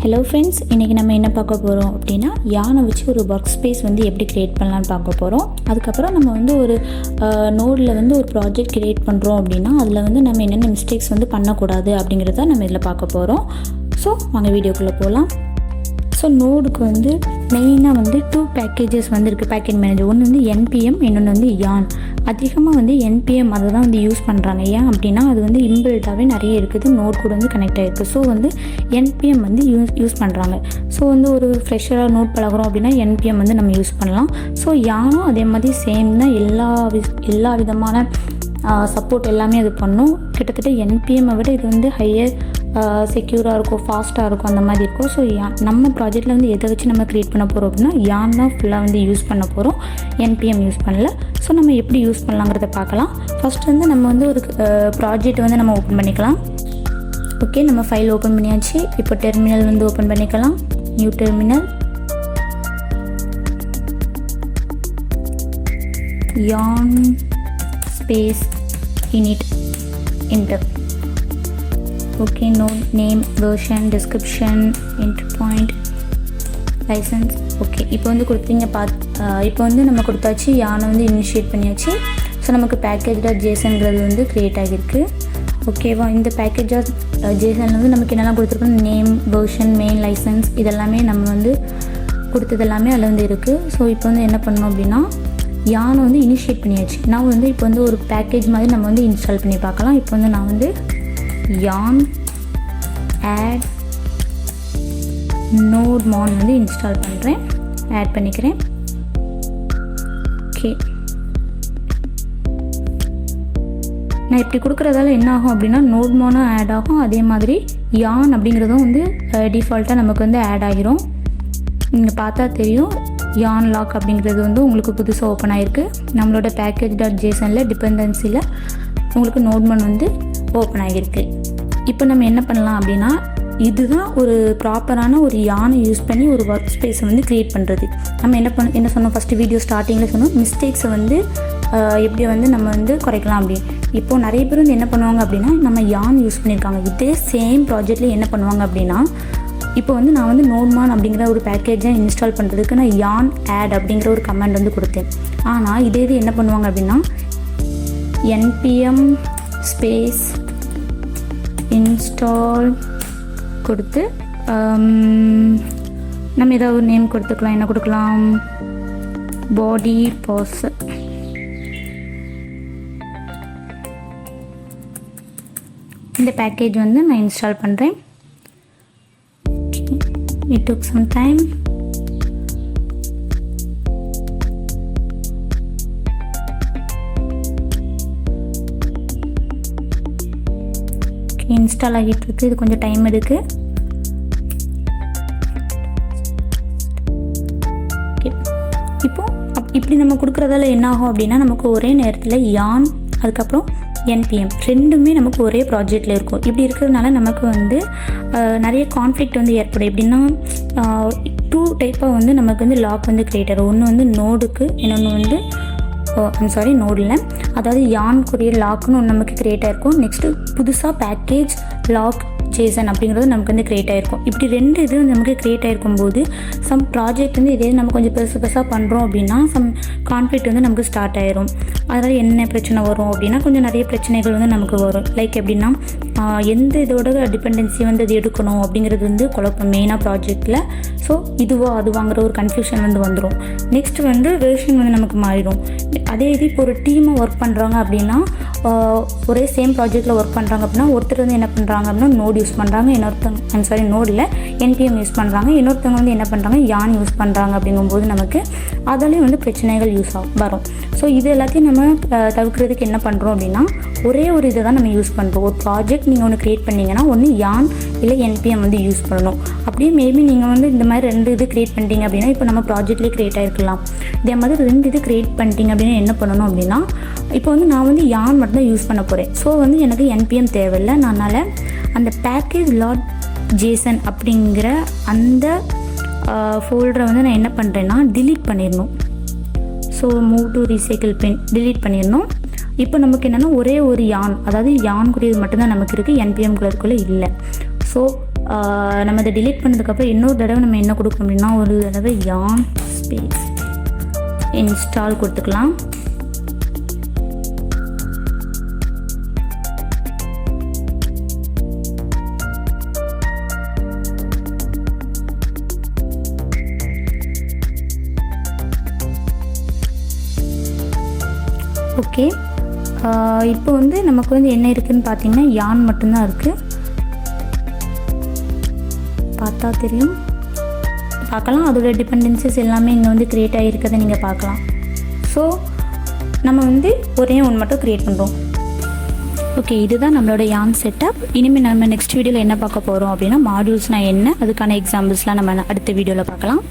Hello friends, இன்றைக்கி நம்ம என்ன பார்க்க போகிறோம் அப்படின்னா யானை வச்சு ஒரு ஒர்க் ஸ்பேஸ் வந்து எப்படி க்ரியேட் பண்ணலான்னு பார்க்க போகிறோம். அதுக்கப்புறம் நம்ம வந்து ஒரு நோடில் வந்து ஒரு ப்ராஜெக்ட் க்ரியேட் பண்ணுறோம் அப்படின்னா அதில் வந்து நம்ம என்னென்ன மிஸ்டேக்ஸ் வந்து பண்ணக்கூடாது அப்படிங்கிறத நம்ம இதில் பார்க்க போகிறோம். ஸோ வாங்க வீடியோக்குள்ளே போகலாம். ஸோ நோடுக்கு வந்து மெயினாக வந்து 2 பேக்கேஜஸ் வந்து இருக்குது. பேக்கேஜ் மேனேஜர் ஒன்று வந்து NPM, இன்னொன்று வந்து யான். அதிகமாக வந்து NPM அதை தான் வந்து யூஸ் பண்ணுறாங்க. ஏன் அப்படின்னா அது வந்து இன்பில்ட்டாகவே நிறைய இருக்குது, நோட் கூட வந்து கனெக்ட் ஆகிருக்கு. ஸோ வந்து NPM வந்து யூஸ் பண்ணுறாங்க. ஸோ வந்து ஒரு ஃப்ரெஷராக நோட் பழகிறோம் அப்படின்னா NPM வந்து நம்ம யூஸ் பண்ணலாம். ஸோ யானும் அதே மாதிரி சேம் தான், எல்லா விதமான சப்போர்ட் எல்லாமே அது பண்ணும். கிட்டத்தட்ட NPM-ஐ விட இது வந்து ஹையர் செக்யூராக இருக்கும், ஃபாஸ்ட்டாக இருக்கும், அந்த மாதிரி இருக்கும். ஸோ நம்ம ப்ராஜெக்டில் வந்து எதை வச்சு நம்ம க்ரியேட் பண்ண போகிறோம் அப்படின்னா யான் தான் ஃபுல்லாக வந்து யூஸ் பண்ண போகிறோம், NPM யூஸ் பண்ணல. ஸோ நம்ம எப்படி யூஸ் பண்ணலாங்கிறத பார்க்கலாம். ஃபஸ்ட் வந்து நம்ம வந்து ஒரு ப்ராஜெக்ட் வந்து நம்ம ஓப்பன் பண்ணிக்கலாம். ஓகே, நம்ம ஃபைல் ஓப்பன் பண்ணியாச்சு. இப்போ டெர்மினல் வந்து ஓப்பன் பண்ணிக்கலாம். New terminal, yarn space init enter. Okay, node name, version, description, entry point, license. Okay, இப்போ வந்து கொடுத்தீங்க இப்போ வந்து நம்ம கொடுத்தாச்சு, யானை வந்து இனிஷியேட் பண்ணியாச்சு. ஸோ நமக்கு package.jsonங்கிறது வந்து க்ரியேட் ஆகிருக்கு. ஓகேவா, இந்த package.json வந்து நமக்கு என்னெல்லாம் கொடுத்துருக்கோம், நேம், வெர்ஷன், மெயின், லைசன்ஸ், இதெல்லாமே நம்ம வந்து கொடுத்தது எல்லாமே அதில் வந்து இருக்குது. ஸோ இப்போ வந்து என்ன பண்ணணும் அப்படின்னா யானை வந்து இனிஷியேட் பண்ணியாச்சு. நான் வந்து இப்போ வந்து ஒரு பேக்கேஜ் மாதிரி நம்ம வந்து இன்ஸ்டால் பண்ணி பார்க்கலாம். இப்போ வந்து நான் வந்து யான் ஆட் நோட்மான் வந்து இன்ஸ்டால் பண்ணுறேன், ஆட் பண்ணிக்கிறேன். ஓகே, நான் இப்படி கொடுக்குறதால என்ன ஆகும் அப்படின்னா நோட்மானும் ஆட் ஆகும், அதே மாதிரி யான் அப்படிங்கிறதும் வந்து டிஃபால்ட்டாக நமக்கு வந்து ஆட் ஆகிரும். நீங்கள் பார்த்தா தெரியும், யான் லாக் அப்படிங்கிறது வந்து உங்களுக்கு புதுசாக ஓப்பன் ஆகிருக்கு. நம்மளோட package.jsonல டிபெண்டன்சியில் உங்களுக்கு நோட்மன் வந்து ஓப்பன் ஆகிருக்கு. இப்போ நம்ம என்ன பண்ணலாம் அப்படின்னா இதுதான் ஒரு ப்ராப்பரான ஒரு யானை யூஸ் பண்ணி ஒரு ஒர்க் ஸ்பேஸை வந்து க்ரியேட் பண்ணுறது. நம்ம என்ன சொன்னோம், ஃபஸ்ட்டு வீடியோ ஸ்டார்டிங்கில் சொன்னோம், மிஸ்டேக்ஸை வந்து எப்படி வந்து நம்ம வந்து குறைக்கலாம் அப்படின்னு. இப்போது நிறைய பேர் வந்து என்ன பண்ணுவாங்க அப்படின்னா நம்ம யான் யூஸ் பண்ணியிருக்காங்க. இதே சேம் ப்ராஜெக்டில் என்ன பண்ணுவாங்க அப்படின்னா இப்போ வந்து நான் வந்து நோட்மான் அப்படிங்கிற ஒரு பேக்கேஜை இன்ஸ்டால் பண்ணுறதுக்கு நான் யான் ஆட் அப்படிங்கிற ஒரு கமெண்ட் வந்து கொடுத்தேன். ஆனால் இதே இது என்ன பண்ணுவாங்க அப்படின்னா NPM ஸ்பேஸ் இன்ஸ்டால் கொடுத்து நம்ம ஏதாவது ஒரு நேம் கொடுத்துக்கலாம். என்ன கொடுக்கலாம், பாடி பாஸ். இந்த பேக்கேஜ் வந்து நான் இன்ஸ்டால் பண்ணுறேன். It took some time. Install ஆகிட்டு இருக்கு, இது கொஞ்சம் டைம் எடுக்கு. இப்போ இப்படி நம்ம கொடுக்குறதால என்ன ஆகும் அப்படின்னா நமக்கு ஒரே நேரத்தில் யான் அதுக்கப்புறம் NPM ரெண்டுமே நமக்கு ஒரே ப்ராஜெக்டில் இருக்கும். இப்படி இருக்கிறதுனால நமக்கு வந்து நிறைய கான்ஃப்ளிக்ட் வந்து ஏற்படும். எப்படின்னா 2 டைப்பாக வந்து நமக்கு வந்து லாக் வந்து க்ரியேட் ஆகும். ஒன்று வந்து நோடுக்கு, இன்னொன்று வந்து நோடில், அதாவது யான்குரிய லாக்குன்னு ஒன்று நமக்கு க்ரியேட் ஆகிருக்கும். நெக்ஸ்ட்டு புதுசாக பேக்கேஜ் லாக் ஜேசன் அப்படிங்கிறது நமக்கு வந்து க்ரியேட் ஆகிருக்கும். இப்படி 2 இது நமக்கு க்ரியேட் ஆகிருக்கும் போது சம் ப்ராஜெக்ட் வந்து இதே நம்ம கொஞ்சம் பெருசாக பண்ணுறோம் அப்படின்னா சம் கான்ஃப்ளிக்ட் வந்து நமக்கு ஸ்டார்ட் ஆயிரும். அதனால் என்ன பிரச்சனை வரும் அப்படின்னா கொஞ்சம் நிறைய பிரச்சனைகள் வந்து நமக்கு வரும். லைக் எப்படின்னா எந்த இதோட டிபெண்டன்சி வந்து அது எடுக்கணும் அப்படிங்கிறது வந்து குழப்பம் மெயினாக ப்ராஜெக்டில். ஸோ அது வாங்குற ஒரு கன்ஃபியூஷன் வந்து வந்துடும். நெக்ஸ்ட் வந்து வெர்ஷன் வந்து நமக்கு மாறிடும். அதே இது இப்போ ஒரு டீமாக ஒர்க் பண்ணுறாங்க அப்படின்னா ஒரே சேம் ப்ராஜெக்டில் ஒர்க் பண்ணுறாங்க அப்படின்னா ஒருத்தர் வந்து என்ன பண்ணுறாங்க அப்படின்னா நோட் யூஸ் பண்ணுறாங்க, நோடில் NPM யூஸ் பண்ணுறாங்க, இன்னொருத்தவங்க வந்து என்ன பண்ணுறாங்க யான் யூஸ் பண்ணுறாங்க. அப்படிங்கும்போது நமக்கு அதிலே வந்து பிரச்சனைகள் வரும். ஸோ இது எல்லாத்தையும் நம்ம தவிர்க்கிறதுக்கு என்ன பண்ணுறோம் அப்படின்னா ஒரே ஒரு இதை தான் நம்ம யூஸ் பண்ணுறோம். ஒரு ப்ராஜெக்ட் நீங்கள் ஒன்று க்ரியேட் பண்ணிங்கன்னா ஒன்று யான் இல்லை NPM வந்து யூஸ் பண்ணணும். அப்படியே மேபி நீங்கள் வந்து இந்த மாதிரி 2 இது க்ரியேட் பண்ணிட்டீங்க அப்படின்னா இப்போ நம்ம ப்ராஜெக்ட்லேயே க்ரியேட் ஆகிருக்கலாம். இதே மாதிரி 2 இது க்ரியேட் பண்ணிட்டீங்க அப்படின்னா என்ன பண்ணணும் அப்படின்னா இப்போ வந்து நான் வந்து யான் மட்டும் தான் யூஸ் பண்ண போகிறேன். ஸோ வந்து எனக்கு NPM தேவையில்லை. அதனால் அந்த package.json அப்படிங்கிற அந்த ஃபோல்டரை வந்து நான் என்ன பண்ணுறேன்னா delete பண்ணிடணும். So move to recycle bin delete பண்ணிடணும். இப்போ நமக்கு என்னென்னா ஒரே ஒரு யான், அதாவது யான் குறியது மட்டும்தான் நமக்கு இருக்குது, NPM குள்ளே இல்லை. ஸோ நம்ம இதை டிலீட் பண்ணதுக்கப்புறம் இன்னொரு தடவை நம்ம என்ன கொடுக்கணும் அப்படின்னா ஒரு தடவை yarn ஸ்பேஸ் இன்ஸ்டால் கொடுத்துக்கலாம். ஓகே, இப்போ வந்து நமக்கு வந்து என்ன இருக்குதுன்னு பார்த்தீங்கன்னா yarn மட்டும்தான் இருக்குது. பார்த்தா தெரியும், பார்க்கலாம். அதோட டிபெண்டன்சிஸ் எல்லாமே இங்கே வந்து க்ரியேட் ஆகிருக்கிறத நீங்கள் பார்க்கலாம். ஸோ நம்ம வந்து ஒரே ஒன்று மட்டும் க்ரியேட் பண்ணுறோம். ஓகே, இதுதான் நம்மளோட yarn செட்டப். இனிமேல் நம்ம நெக்ஸ்ட் வீடியோவில் என்ன பார்க்க போகிறோம் அப்படின்னா மாடியூல்ஸ்னால் என்ன, அதுக்கான எக்ஸாம்பிள்ஸ்லாம் நம்ம அடுத்த வீடியோவில் பார்க்கலாம்.